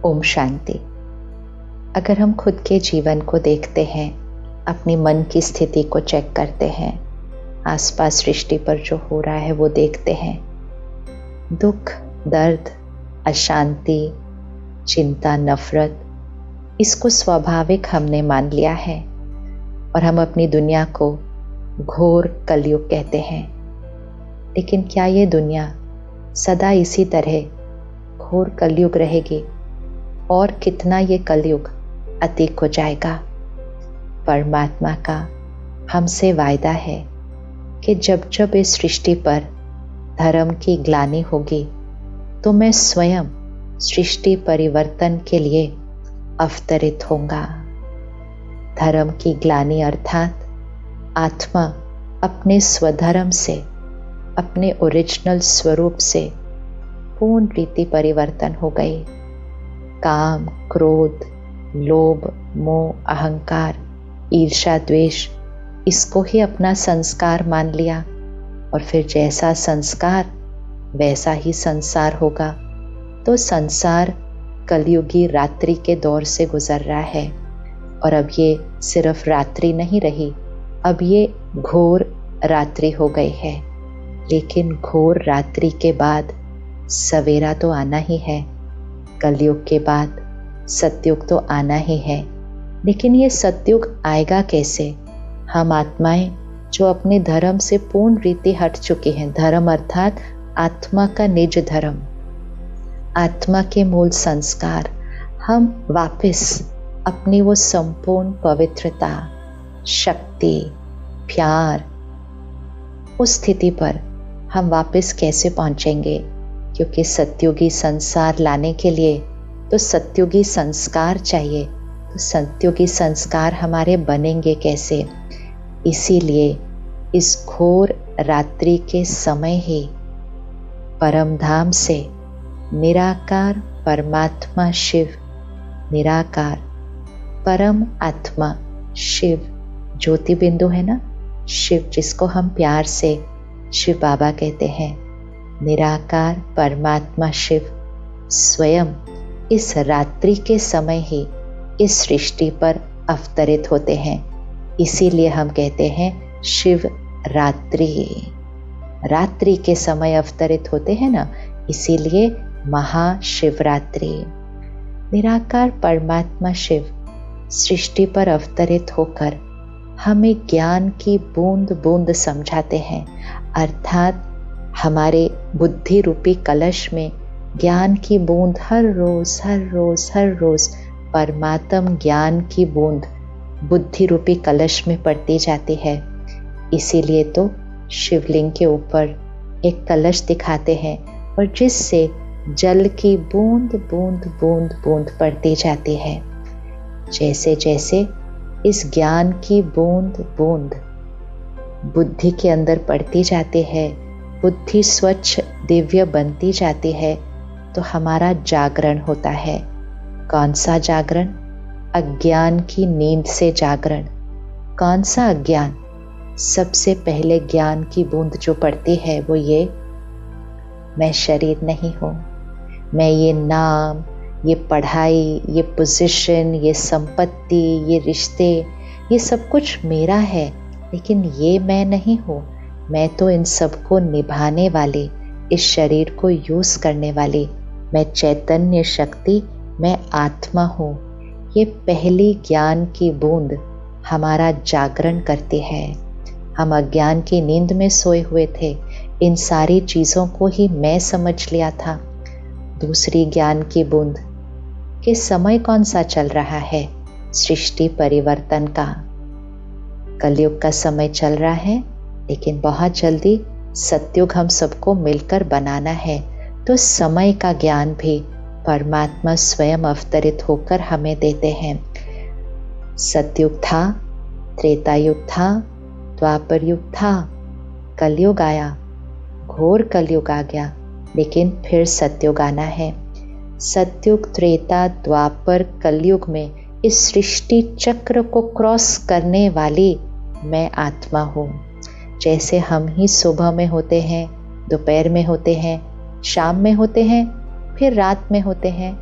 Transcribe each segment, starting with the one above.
ओम शांति। अगर हम खुद के जीवन को देखते हैं, अपनी मन की स्थिति को चेक करते हैं, आसपास सृष्टि पर जो हो रहा है वो देखते हैं, दुख, दर्द, अशांति, चिंता, नफरत, इसको स्वाभाविक हमने मान लिया है और हम अपनी दुनिया को घोर कलयुग कहते हैं। लेकिन क्या ये दुनिया सदा इसी तरह घोर कलयुग रहेगी और कितना ये कलयुग अतीत हो जाएगा? परमात्मा का हमसे वायदा है कि जब जब इस सृष्टि पर धर्म की ग्लानि होगी तो मैं स्वयं सृष्टि परिवर्तन के लिए अवतरित होऊंगा। धर्म की ग्लानि अर्थात आत्मा अपने स्वधर्म से, अपने ओरिजिनल स्वरूप से पूर्ण रीति परिवर्तन हो गई। काम, क्रोध, लोभ, मोह, अहंकार, ईर्ष्या, द्वेष, इसको ही अपना संस्कार मान लिया और फिर जैसा संस्कार वैसा ही संसार होगा। तो संसार कलयुगी रात्रि के दौर से गुजर रहा है और अब ये सिर्फ रात्रि नहीं रही, अब ये घोर रात्रि हो गई है। लेकिन घोर रात्रि के बाद सवेरा तो आना ही है, कलयुग के बाद सतयुग तो आना ही है। लेकिन ये सतयुग आएगा कैसे? हम आत्माएं जो अपने धर्म से पूर्ण रीति हट चुके हैं, धर्म अर्थात आत्मा का निज धर्म, आत्मा के मूल संस्कार, हम वापस अपनी वो संपूर्ण पवित्रता, शक्ति, प्यार, उस स्थिति पर हम वापस कैसे पहुंचेंगे? क्योंकि सतयुगी संसार लाने के लिए तो सतयुगी संस्कार चाहिए। तो सतयुगी संस्कार हमारे बनेंगे कैसे? इसीलिए इस घोर रात्रि के समय ही परम धाम से निराकार परमात्मा शिव, निराकार परम आत्मा शिव, ज्योति बिंदु है ना, शिव जिसको हम प्यार से शिव बाबा कहते हैं, निराकार परमात्मा शिव स्वयं इस रात्रि के समय ही इस सृष्टि पर अवतरित होते हैं। इसीलिए हम कहते हैं शिव रात्रि, रात्रि के समय अवतरित होते हैं ना, इसीलिए महाशिवरात्रि। निराकार परमात्मा शिव सृष्टि पर अवतरित होकर हमें ज्ञान की बूंद बूंद समझाते हैं, अर्थात हमारे बुद्धि रूपी कलश में ज्ञान की बूंद हर रोज हर रोज हर रोज परमात्म ज्ञान की बूंद बुद्धि रूपी कलश में पड़ती जाती है। इसीलिए तो शिवलिंग के ऊपर एक कलश दिखाते हैं और जिससे जल की बूंद बूंद बूंद बूंद पड़ती जाती है। जैसे जैसे इस ज्ञान की बूंद बूंद बुद्धि के अंदर पड़ती जाती है, बुद्धि स्वच्छ दिव्य बनती जाती है, तो हमारा जागरण होता है। कौन सा जागरण? अज्ञान की नींद से जागरण। कौन सा अज्ञान? सबसे पहले ज्ञान की बूंद जो पड़ती है वो ये, मैं शरीर नहीं हूँ, मैं ये नाम, ये पढ़ाई, ये पोजीशन, ये संपत्ति, ये रिश्ते, ये सब कुछ मेरा है, लेकिन ये मैं नहीं हूँ। मैं तो इन सबको निभाने वाली, इस शरीर को यूज करने वाली, मैं चैतन्य शक्ति, मैं आत्मा हूँ। ये पहली ज्ञान की बूंद हमारा जागरण करती है। हम अज्ञान की नींद में सोए हुए थे, इन सारी चीज़ों को ही मैं समझ लिया था। दूसरी ज्ञान की बूंद कि समय कौन सा चल रहा है? सृष्टि परिवर्तन का, कलयुग का समय चल रहा है, लेकिन बहुत जल्दी सतयुग हम सबको मिलकर बनाना है। तो समय का ज्ञान भी परमात्मा स्वयं अवतरित होकर हमें देते हैं। सतयुग था, त्रेता युग था, द्वापर युग था, कलयुग आया, घोर कलयुग आ गया, लेकिन फिर सतयुग आना है। सतयुग, त्रेता, द्वापर, कलयुग में इस सृष्टि चक्र को क्रॉस करने वाली मैं आत्मा हूँ। जैसे हम ही सुबह में होते हैं, दोपहर में होते हैं, शाम में होते हैं, फिर रात में होते हैं,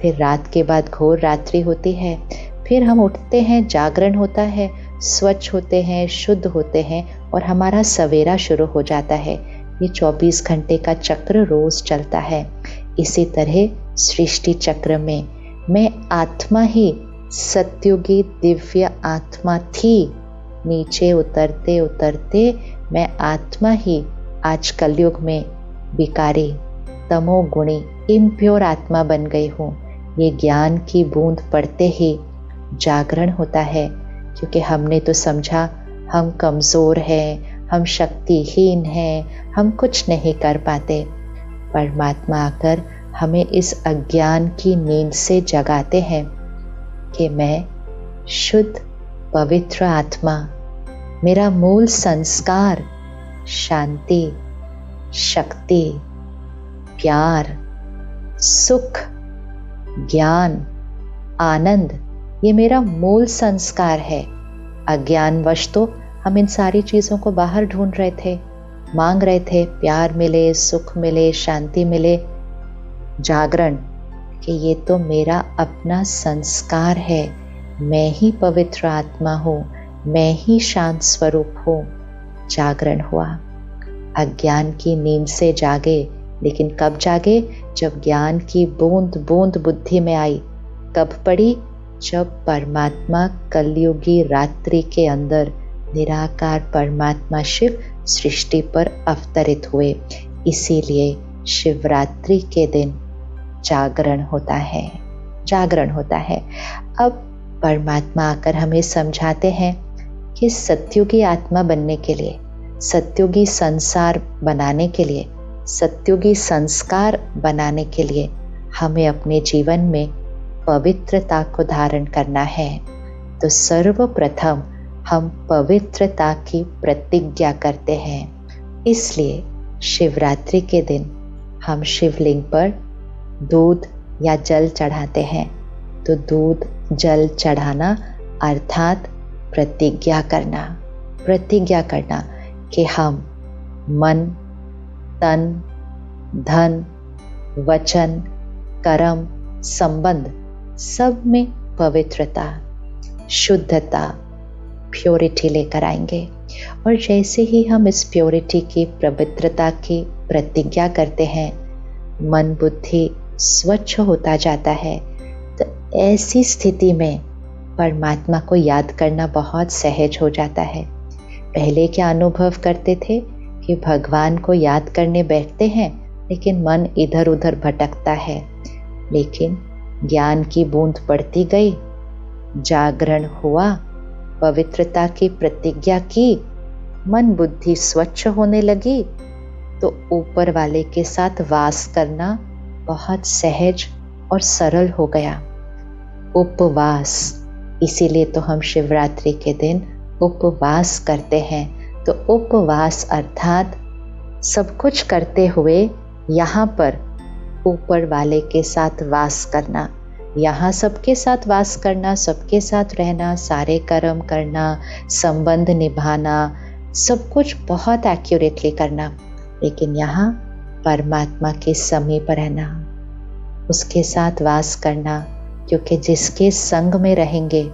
फिर रात के बाद घोर रात्रि होती है, फिर हम उठते हैं, जागरण होता है, स्वच्छ होते हैं, शुद्ध होते हैं और हमारा सवेरा शुरू हो जाता है। ये 24 घंटे का चक्र रोज चलता है। इसी तरह सृष्टि चक्र में मैं आत्मा ही सत्युगी दिव्य आत्मा थी। नीचे उतरते उतरते मैं आत्मा ही आज कलयुग में विकारी, तमोगुणी, इम्प्योर आत्मा बन गई हूँ। ये ज्ञान की बूंद पड़ते ही जागरण होता है, क्योंकि हमने तो समझा हम कमज़ोर हैं, हम शक्तिहीन हैं, हम कुछ नहीं कर पाते। परमात्मा आकर हमें इस अज्ञान की नींद से जगाते हैं कि मैं शुद्ध पवित्र आत्मा, मेरा मूल संस्कार शांति, शक्ति, प्यार, सुख, ज्ञान, आनंद, ये मेरा मूल संस्कार है। अज्ञानवश तो हम इन सारी चीज़ों को बाहर ढूंढ रहे थे, मांग रहे थे, प्यार मिले, सुख मिले, शांति मिले। जागरण कि ये तो मेरा अपना संस्कार है, मैं ही पवित्र आत्मा हूँ, मैं ही शांत स्वरूप हूँ। जागरण हुआ। अज्ञान की नींद से जागे, लेकिन कब जागे? जब ज्ञान की बूंद बूंद बुद्धि में आई। कब पड़ी? जब परमात्मा कलयुगी रात्रि के अंदर निराकार परमात्मा शिव सृष्टि पर अवतरित हुए। इसीलिए शिवरात्रि के दिन जागरण होता है, जागरण होता है। अब परमात्मा आकर हमें समझाते हैं कि सत्युगी आत्मा बनने के लिए, सत्युगी संसार बनाने के लिए, सत्युगी संस्कार बनाने के लिए हमें अपने जीवन में पवित्रता को धारण करना है। तो सर्वप्रथम हम पवित्रता की प्रतिज्ञा करते हैं। इसलिए शिवरात्रि के दिन हम शिवलिंग पर दूध या जल चढ़ाते हैं। तो दूध जल चढ़ाना अर्थात प्रतिज्ञा करना, प्रतिज्ञा करना कि हम मन, तन, धन, वचन, कर्म, संबंध सब में पवित्रता, शुद्धता, प्योरिटी लेकर आएंगे। और जैसे ही हम इस प्योरिटी की, पवित्रता की प्रतिज्ञा करते हैं, मन बुद्धि स्वच्छ होता जाता है। तो ऐसी स्थिति में परमात्मा को याद करना बहुत सहज हो जाता है। पहले क्या अनुभव करते थे कि भगवान को याद करने बैठते हैं, लेकिन मन इधर उधर भटकता है। लेकिन ज्ञान की बूंद पड़ती गई, जागरण हुआ, पवित्रता की प्रतिज्ञा की, मन बुद्धि स्वच्छ होने लगी, तो ऊपर वाले के साथ वास करना बहुत सहज और सरल हो गया। उपवास, इसीलिए तो हम शिवरात्रि के दिन उपवास करते हैं। तो उपवास अर्थात सब कुछ करते हुए यहाँ पर ऊपर वाले के साथ वास करना, यहाँ सबके साथ वास करना, सबके साथ रहना, सारे कर्म करना, संबंध निभाना, सब कुछ बहुत एक्यूरेटली करना। लेकिन यहाँ परमात्मा के समीप रहना, उसके साथ वास करना, क्योंकि जिसके संग में रहेंगे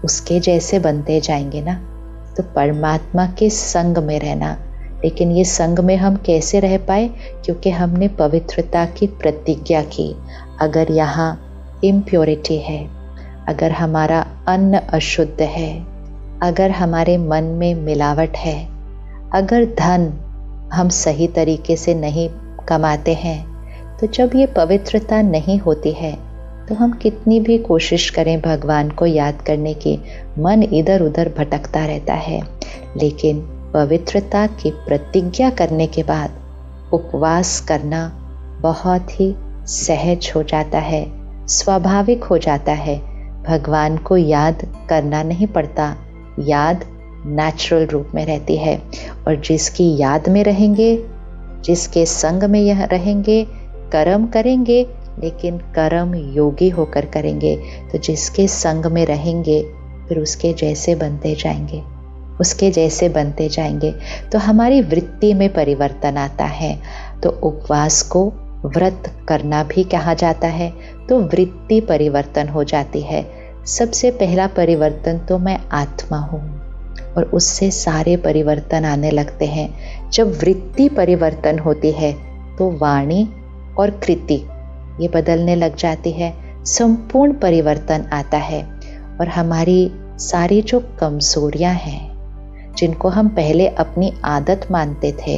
उसके जैसे बनते जाएंगे ना। तो परमात्मा के संग में रहना। लेकिन ये संग में हम कैसे रह पाए? क्योंकि हमने पवित्रता की प्रतिज्ञा की। अगर यहाँ इम्प्योरिटी है, अगर हमारा अन्न अशुद्ध है, अगर हमारे मन में मिलावट है, अगर धन हम सही तरीके से नहीं कमाते हैं, तो जब ये पवित्रता नहीं होती है तो हम कितनी भी कोशिश करें भगवान को याद करने की, मन इधर उधर भटकता रहता है। लेकिन पवित्रता की प्रतिज्ञा करने के बाद उपवास करना बहुत ही सहज हो जाता है, स्वाभाविक हो जाता है। भगवान को याद करना नहीं पड़ता, याद नेचुरल रूप में रहती है। और जिसकी याद में रहेंगे, जिसके संग में यह रहेंगे, कर्म करेंगे, लेकिन कर्म योगी होकर करेंगे। तो जिसके संग में रहेंगे फिर उसके जैसे बनते जाएंगे, उसके जैसे बनते जाएंगे। तो हमारी वृत्ति में परिवर्तन आता है। तो उपवास को व्रत करना भी कहा जाता है, तो वृत्ति परिवर्तन हो जाती है। सबसे पहला परिवर्तन तो मैं आत्मा हूँ और उससे सारे परिवर्तन आने लगते हैं। जब वृत्ति परिवर्तन होती है तो वाणी और कृति ये बदलने लग जाती है, संपूर्ण परिवर्तन आता है और हमारी सारी जो कमजोरियां हैं, जिनको हम पहले अपनी आदत मानते थे,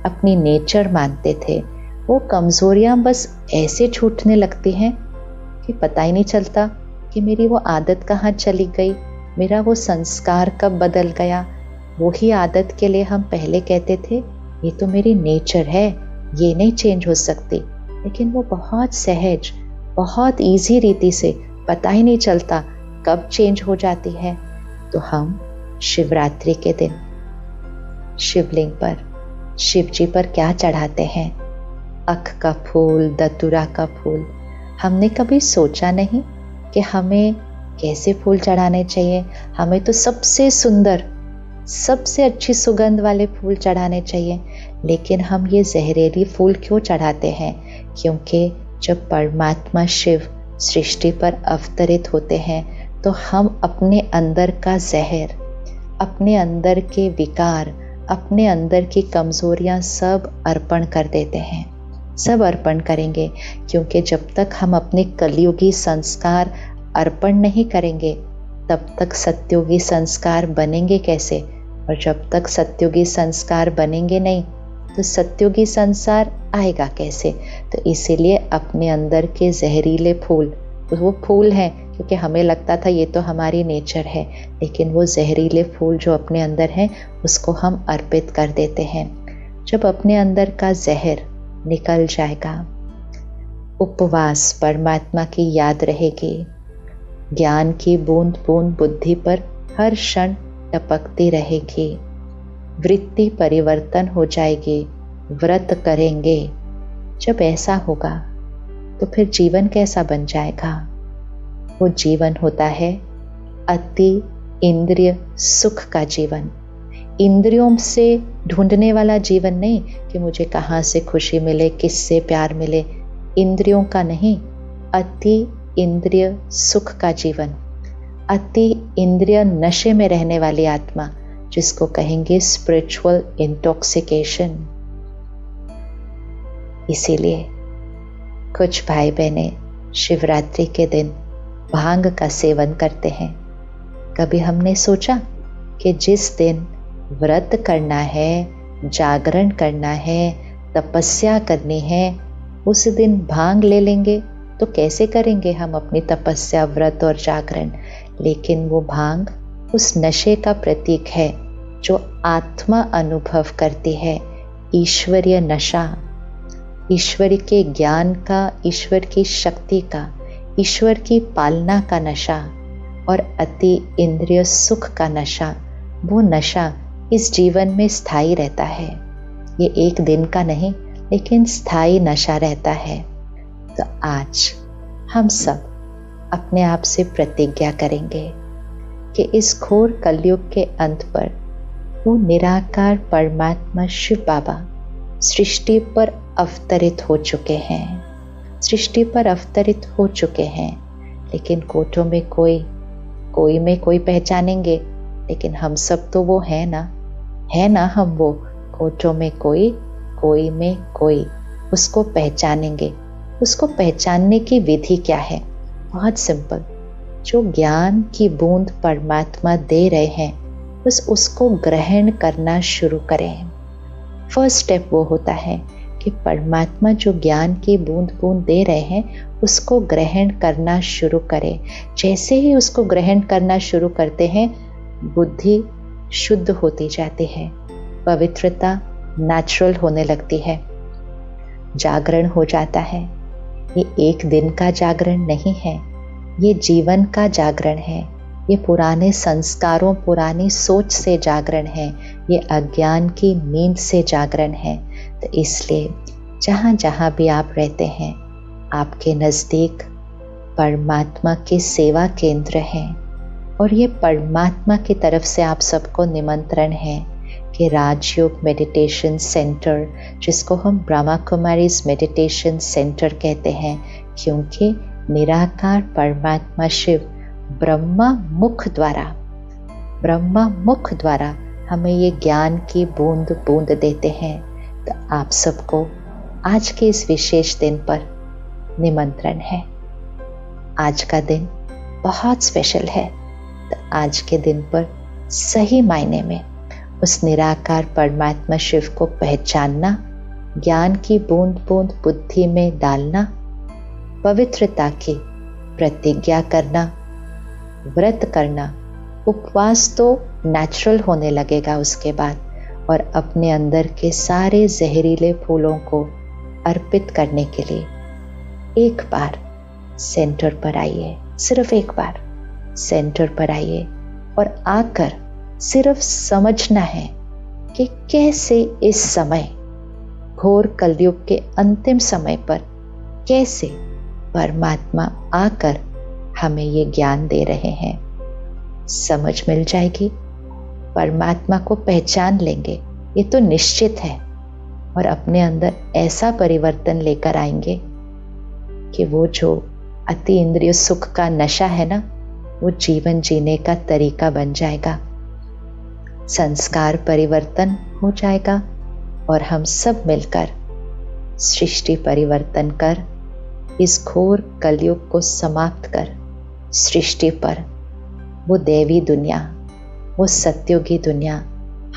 अपनी नेचर मानते थे, वो कमजोरियां बस ऐसे छूटने लगती हैं कि पता ही नहीं चलता कि मेरी वो आदत कहाँ चली गई, मेरा वो संस्कार कब बदल गया। वही आदत के लिए हम पहले कहते थे ये तो मेरी नेचर है, ये नहीं चेंज हो सकती, लेकिन वो बहुत सहज, बहुत इजी रीति से पता ही नहीं चलता कब चेंज हो जाती है। तो हम शिवरात्रि के दिन शिवलिंग पर, शिव जी पर क्या चढ़ाते हैं? अख का फूल, दतुरा का फूल। हमने कभी सोचा नहीं कि हमें कैसे फूल चढ़ाने चाहिए। हमें तो सबसे सुंदर, सबसे अच्छी सुगंध वाले फूल चढ़ाने चाहिए, लेकिन हम ये जहरीली फूल क्यों चढ़ाते हैं? क्योंकि जब परमात्मा शिव सृष्टि पर अवतरित होते हैं तो हम अपने अंदर का जहर, अपने अंदर के विकार, अपने अंदर की कमजोरियां सब अर्पण कर देते हैं, सब अर्पण करेंगे। क्योंकि जब तक हम अपने कलयुगी संस्कार अर्पण नहीं करेंगे तब तक सत्युगी संस्कार बनेंगे कैसे? और जब तक सत्युगी संस्कार बनेंगे नहीं तो सत्युगी संसार आएगा कैसे? तो इसीलिए अपने अंदर के जहरीले फूल, तो वो फूल हैं क्योंकि हमें लगता था ये तो हमारी नेचर है, लेकिन वो जहरीले फूल जो अपने अंदर हैं उसको हम अर्पित कर देते हैं। जब अपने अंदर का जहर निकल जाएगा, उपवास, परमात्मा की याद रहेगी, ज्ञान की बूंद बूंद बुद्धि पर हर क्षण टपकती रहेगी, वृत्ति परिवर्तन हो जाएगी, व्रत करेंगे। जब ऐसा होगा तो फिर जीवन कैसा बन जाएगा? वो जीवन होता है अति इंद्रिय सुख का जीवन। इंद्रियों से ढूंढने वाला जीवन नहीं कि मुझे कहाँ से खुशी मिले, किससे प्यार मिले, इंद्रियों का नहीं, अति इंद्रिय सुख का जीवन, अति इंद्रिय नशे में रहने वाली आत्मा, जिसको कहेंगे स्पिरिचुअल इंटॉक्सिकेशन। इसीलिए कुछ भाई बहने शिवरात्रि के दिन भांग का सेवन करते हैं। कभी हमने सोचा कि जिस दिन व्रत करना है, जागरण करना है, तपस्या करनी है, उस दिन भांग ले लेंगे तो कैसे करेंगे हम अपनी तपस्या, व्रत और जागरण? लेकिन वो भांग उस नशे का प्रतीक है जो आत्मा अनुभव करती है, ईश्वरीय नशा, ईश्वर के ज्ञान का, ईश्वर की शक्ति का, ईश्वर की पालना का नशा और अति इंद्रिय सुख का नशा। वो नशा इस जीवन में स्थायी रहता है, ये एक दिन का नहीं लेकिन स्थायी नशा रहता है। तो आज हम सब अपने आप से प्रतिज्ञा करेंगे कि इस घोर कलयुग के अंत पर वो निराकार परमात्मा शिव बाबा सृष्टि पर अवतरित हो चुके हैं, सृष्टि पर अवतरित हो चुके हैं। लेकिन कोटों में कोई में कोई पहचानेंगे, लेकिन हम सब तो वो है ना हम वो कोटों में कोई में कोई, उसको पहचानेंगे। उसको पहचानने की विधि क्या है? बहुत सिंपल। जो ज्ञान की बूंद परमात्मा दे रहे हैं बस उसको ग्रहण करना शुरू करें। फर्स्ट स्टेप वो होता है कि परमात्मा जो ज्ञान की बूंद बूंद दे रहे हैं उसको ग्रहण करना शुरू करें। जैसे ही उसको ग्रहण करना शुरू करते हैं बुद्धि शुद्ध होती जाती है, पवित्रता नेचुरल होने लगती है, जागरण हो जाता है। ये एक दिन का जागरण नहीं है, ये जीवन का जागरण है, ये पुराने संस्कारों, पुरानी सोच से जागरण है, ये अज्ञान की नींद से जागरण है। तो इसलिए जहाँ जहाँ भी आप रहते हैं आपके नज़दीक परमात्मा के सेवा केंद्र हैं और ये परमात्मा की तरफ से आप सबको निमंत्रण है कि राजयोग मेडिटेशन सेंटर, जिसको हम ब्रह्मा कुमारीज मेडिटेशन सेंटर कहते हैं, क्योंकि निराकार परमात्मा शिव ब्रह्मा मुख द्वारा हमें ये ज्ञान की बूंद बूंद देते हैं। तो आप सबको आज के इस विशेष दिन पर निमंत्रण है। आज का दिन बहुत स्पेशल है। तो आज के दिन पर सही मायने में उस निराकार परमात्मा शिव को पहचानना, ज्ञान की बूंद बूंद बुद्धि में डालना, पवित्रता की प्रतिज्ञा करना, व्रत करना, उपवास तो नेचुरल होने लगेगा उसके बाद, और अपने अंदर के सारे जहरीले फूलों को अर्पित करने के लिए एक बार सेंटर पर आइए। सिर्फ एक बार सेंटर पर आइए और आकर सिर्फ समझना है कि कैसे इस समय घोर कलयुग के अंतिम समय पर कैसे परमात्मा आकर हमें ये ज्ञान दे रहे हैं। समझ मिल जाएगी, परमात्मा को पहचान लेंगे, ये तो निश्चित है, और अपने अंदर ऐसा परिवर्तन लेकर आएंगे कि वो जो अति इंद्रिय सुख का नशा है ना, वो जीवन जीने का तरीका बन जाएगा, संस्कार परिवर्तन हो जाएगा, और हम सब मिलकर सृष्टि परिवर्तन कर इस घोर कलयुग को समाप्त कर सृष्टि पर वो देवी दुनिया, वो सत्युगी दुनिया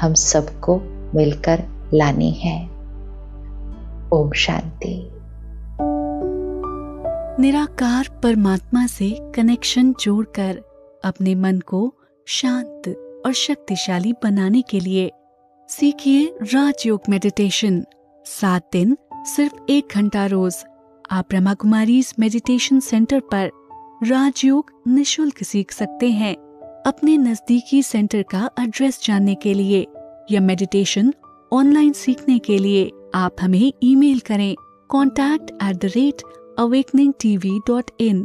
हम सबको मिलकर लानी है। ओम शांति। निराकार परमात्मा से कनेक्शन जोड़कर अपने मन को शांत और शक्तिशाली बनाने के लिए सीखिए राजयोग मेडिटेशन। 7 दिन सिर्फ 1 घंटा रोज आप ब्रह्मा कुमारीज मेडिटेशन सेंटर पर राजयोग निशुल्क सीख सकते हैं। अपने नजदीकी सेंटर का एड्रेस जानने के लिए या मेडिटेशन ऑनलाइन सीखने के लिए आप हमें ईमेल करें contact@awakeningtv.in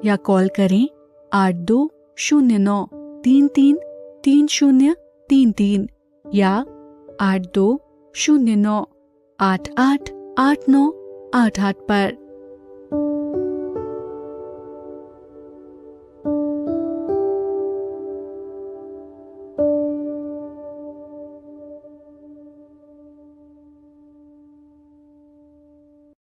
या कॉल करें 8209333033 या 8209888988 पर।